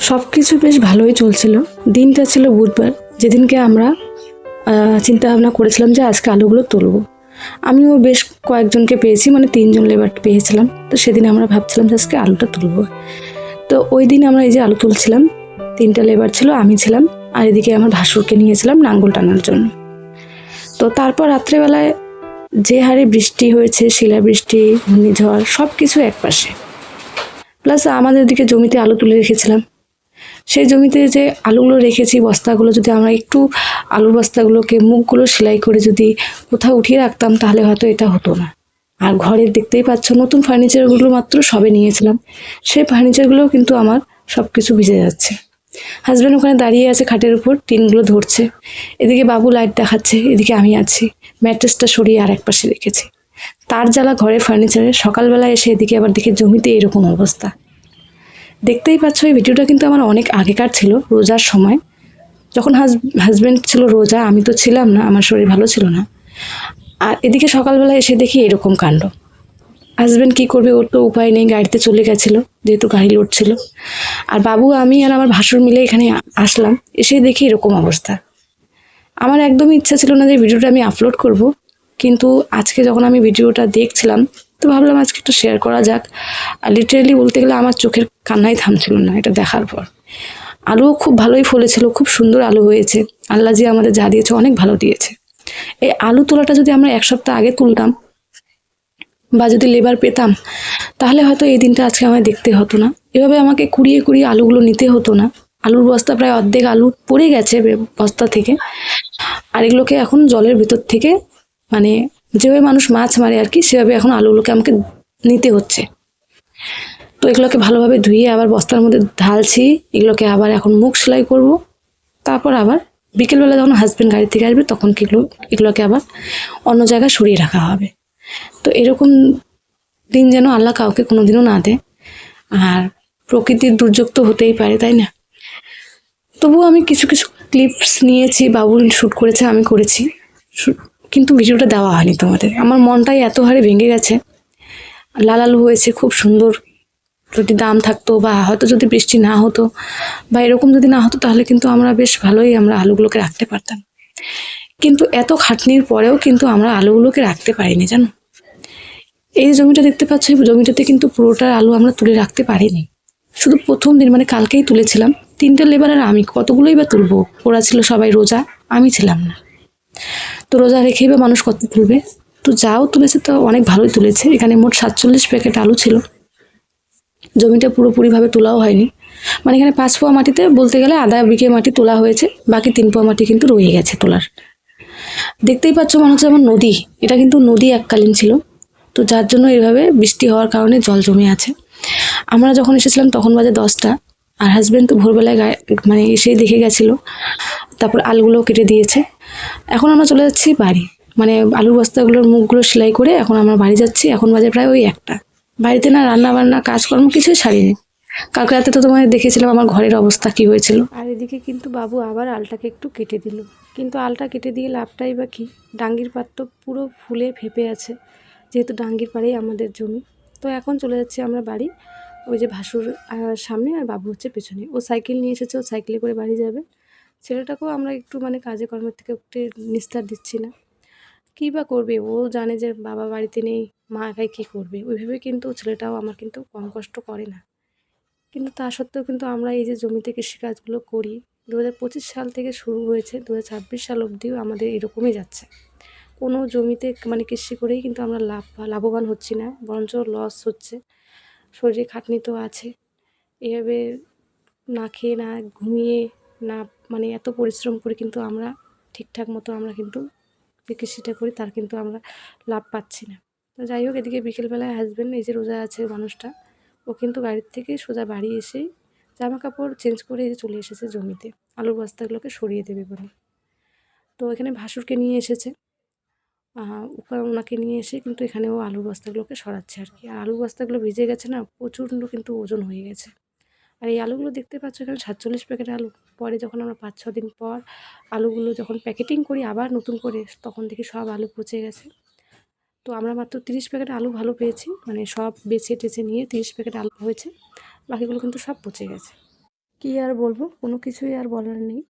সব কিছু বেশ ভালোই চলছিল। দিনটা ছিল বুধবার, যেদিনকে আমরা চিন্তা ভাবনা করেছিলাম যে আজকে আলুগুলো তুলবো। আমিও বেশ কয়েকজনকে পেয়েছি, মানে 3জন লেবার পেয়েছিলাম। তো সেদিন আমরা ভাবছিলাম যে আজকে আলুটা তুলবো। তো ওই দিন আমরা এই যে আলু তুলছিলাম, 3টা লেবার ছিল, আমি ছিলাম, আর এদিকে আমার ভাসুরকে নিয়েছিলাম নাঙ্গল টানার জন্য। তো তারপর রাত্রেবেলায় যে হারে বৃষ্টি হয়েছে, শিলাবৃষ্টি, ঘূর্ণিঝড়, সব কিছু একপাশে, প্লাস আমাদের দিকে জমিতে আলু তুলে রেখেছিলাম। সেই জমিতে যে আলুগুলো রেখেছি, বস্তাগুলো যদি আমরা একটু আলুর বস্তাগুলোকে মুখগুলো সেলাই করে যদি কোথাও উঠিয়ে রাখতাম, তাহলে হয়তো এটা হতো না। আর ঘরের দেখতেই পাচ্ছ, নতুন ফার্নিচারগুলো মাত্র সবে নিয়েছিলাম, সেই ফার্নিচারগুলোও কিন্তু আমার সব কিছু ভিজে যাচ্ছে। হাজব্যান্ড ওখানে দাঁড়িয়ে আছে খাটের উপর, টিনগুলো ধরছে, এদিকে বাবু লাইট দেখাচ্ছে, এদিকে আমি আছি ম্যাট্রেসটা সরিয়ে আর এক পাশে রেখেছি। তার জ্বালা ঘরের ফার্নিচারে, সকালবেলা এসে এদিকে আবার দেখে জমিতে এরকম অবস্থা। দেখতেই পাচ্ছ, এই ভিডিওটা কিন্তু আমার অনেক আগেকার ছিল, রোজার সময়, যখন হাজব্যান্ড ছিল রোজা, আমি তো ছিলাম না, আমার শরীর ভালো ছিল না। আর এদিকে সকালবেলা এসে দেখি এরকম কাণ্ড। হাজব্যান্ড কী করবে, ওর তো উপায় নেই, গাড়িতে চলে গেছিলো, যেহেতু গাড়ি লোড ছিল। আর বাবু, আমি আর আমার ভাসুর মিলে এখানে আসলাম, এসে দেখি এরকম অবস্থা। আমার একদমই ইচ্ছা ছিল না যে ভিডিওটা আমি আপলোড করব, কিন্তু আজকে যখন আমি ভিডিওটা দেখছিলাম, তো ভাবলাম আজকে একটু শেয়ার করা যাক। আর লিটারেলি বলতে গেলে আমার চোখের কান্নাই থামছিল না এটা দেখার পর। আলুও খুব ভালোই ফলেছিল, খুব সুন্দর আলু হয়েছে, আল্লাহ জি আমাদের যা দিয়েছে অনেক ভালো দিয়েছে। এই আলু তোলাটা যদি আমরা 1 সপ্তাহ আগে তুলতাম, বা যদি লেবার পেতাম, তাহলে হয়তো এই দিনটা আজকে আমায় দেখতে হতো না, এভাবে আমাকে কুড়িয়ে কুড়িয়ে আলুগুলো নিতে হতো না। আলুর বস্তা প্রায় অর্ধেক আলু পড়ে গেছে বস্তা থেকে। আর এগুলোকে এখন জলের ভিতর থেকে, মানে যেভাবে মানুষ মাছ মারে আর কি, সেভাবে এখন আলুগুলোকে আমাকে নিতে হচ্ছে। তো এগুলোকে ভালোভাবে ধুয়ে আবার বস্তার মধ্যে ঢালছি, এগুলোকে আবার এখন মুখ সেলাই করব। তারপর আবার বিকেলবেলা যখন হাজব্যান্ড গাড়ি থেকে আসবে, তখন এগুলোকে আবার অন্য জায়গায় সরিয়ে রাখা হবে। তো এরকম দিন যেন আল্লাহ কাউকে কোনোদিনও না দেয়। আর প্রকৃতির দুর্যোগ তো হতেই পারে, তাই না? তবুও আমি কিছু কিছু ক্লিপস নিয়েছি, বাবু শ্যুট করেছে, আমি করেছি, কিন্তু ভিডিওটা দেওয়া হয়নি তোমাদের। আমার মনটাই এত হারে ভেঙে গেছে। লাল আলু হয়েছে, খুব সুন্দর। যদি দাম থাকতো, বা হয়তো যদি বৃষ্টি না হতো, বা এরকম যদি না হতো, তাহলে কিন্তু আমরা বেশ ভালোই আমরা আলুগুলোকে রাখতে পারতাম। কিন্তু এত খাটনির পরেও কিন্তু আমরা আলুগুলোকে রাখতে পারিনি, জানো। এই জমিটা দেখতে পাচ্ছ, এই জমিটাতে কিন্তু পুরোটা আলু আমরা তুলে রাখতে পারিনি। শুধু প্রথম দিন, মানে কালকেই তুলেছিলাম। 3টে লেবার আর আমি কতগুলোই বা তুলবো, ওরা ছিল সবাই রোজা, আমি ছিলাম না। তো রোজা রেখেই বা মানুষ কত তুলবে। তো যাও তুলেছে, তো অনেক ভালোই তুলেছে। এখানে মোট 47 প্যাকেট আলু ছিল। জমিটা পুরোপুরিভাবে তোলাও হয়নি, মানে এখানে 5 পোয়া মাটিতে বলতে গেলে আধা বিঘে মাটি তোলা হয়েছে, বাকি 3 পোয়া মাটি কিন্তু রয়ে গেছে তোলার। দেখতেই পাচ্ছ, মনে হচ্ছে যেমন নদী, এটা কিন্তু নদী এককালীন ছিল। তো যার জন্য এইভাবে বৃষ্টি হওয়ার কারণে জল জমে আছে। আমরা যখন এসেছিলাম তখন বাজে 10টা, আর হাজব্যান্ড তো ভোরবেলায় মানে এসেই দেখে গেছিলো। তারপর আলুগুলো কেটে দিয়েছে। এখন আমরা চলে যাচ্ছি বাড়ি, মানে আলুর বস্তাগুলোর মুখগুলো সেলাই করে এখন আমরা বাড়ি যাচ্ছি। এখন বাজে প্রায় ওই 1টা। বাড়িতে না রান্না বান্না কাজকর্ম কিছুই ছাড়িনি। কালকে রাতে তো তোমাদের দেখেছিলাম আমার ঘরের অবস্থা কি হয়েছিল। আর এদিকে কিন্তু বাবু আবার আলটাকে একটু কেটে দিল, কিন্তু আলটা কেটে দিয়ে লাভটাই বা কি, ডাঙ্গির পাত তো পুরো ফুলে ফেপে আছে, যেহেতু ডাঙ্গির পাড়েই আমাদের জমি। তো এখন চলে যাচ্ছি আমরা বাড়ি। ওই যে ভাসুর সামনে, আর বাবু হচ্ছে পেছনে, ও সাইকেল নিয়ে এসেছে, ও সাইকেলে করে বাড়ি যাবে। ছেলেটাকেও আমরা একটু মানে কাজে কর্মের থেকে একটু নিস্তার দিচ্ছি না। কী বা করবে, ও জানে যে বাবা বাড়িতে নেই, মা একাই কী করবে, ওইভাবে কিন্তু ছেলেটাও আমার কিন্তু কম কষ্ট করে না। কিন্তু তা সত্ত্বেও কিন্তু আমরা এই যে জমিতে কৃষিকাজগুলো করি, 2025 সাল থেকে শুরু হয়েছে, 2026 সাল অবধিও আমাদের এরকমই যাচ্ছে। কোনো জমিতে মানে কৃষি করেই কিন্তু আমরা লাভবান হচ্ছি না, বরঞ্চ লস হচ্ছে। শরীরে খাটনি তো আছে, এভাবে না খেয়ে না ঘুমিয়ে না, মানে এত পরিশ্রম করে কিন্তু আমরা ঠিকঠাক মতো আমরা কিন্তু যে কৃষিটা করি তার কিন্তু আমরা লাভ পাচ্ছি না। তো যাই হোক, এদিকে বিকেলবেলায় হাজব্যান্ড, এই যে রোজা আছে মানুষটা, ও কিন্তু গাড়ির থেকে সোজা বাড়ি এসেই জামা কাপড় চেঞ্জ করে এই যে চলে এসেছে জমিতে আলুর বস্তাগুলোকে সরিয়ে দেবে বলে। তো এখানে ভাসুরকে নিয়ে এসেছে, ওনাকে নিয়ে এসে কিন্তু এখানেও আলুর বস্তাগুলোকে সরাচ্ছে আর কি। আর আলুর বস্তাগুলো ভিজে গেছে না, প্রচণ্ড কিন্তু ওজন হয়ে গেছে। আর এই আলুগুলো দেখতে পাচ্ছ, এখানে 47 প্যাকেট আলু। পরে যখন আমরা 5-6 দিন পর আলুগুলো যখন প্যাকেটিং করি আবার নতুন করে, তখন দেখি সব আলু পচে গেছে। তো আমরা মাত্র 30 প্যাকেট আলু ভালো পেয়েছি, মানে সব বেছে টেছে নিয়ে 30 প্যাকেট আলু হয়েছে, বাকিগুলো কিন্তু সব পচে গেছে। কি আর বলবো, কোনো কিছুই আর বলার নেই।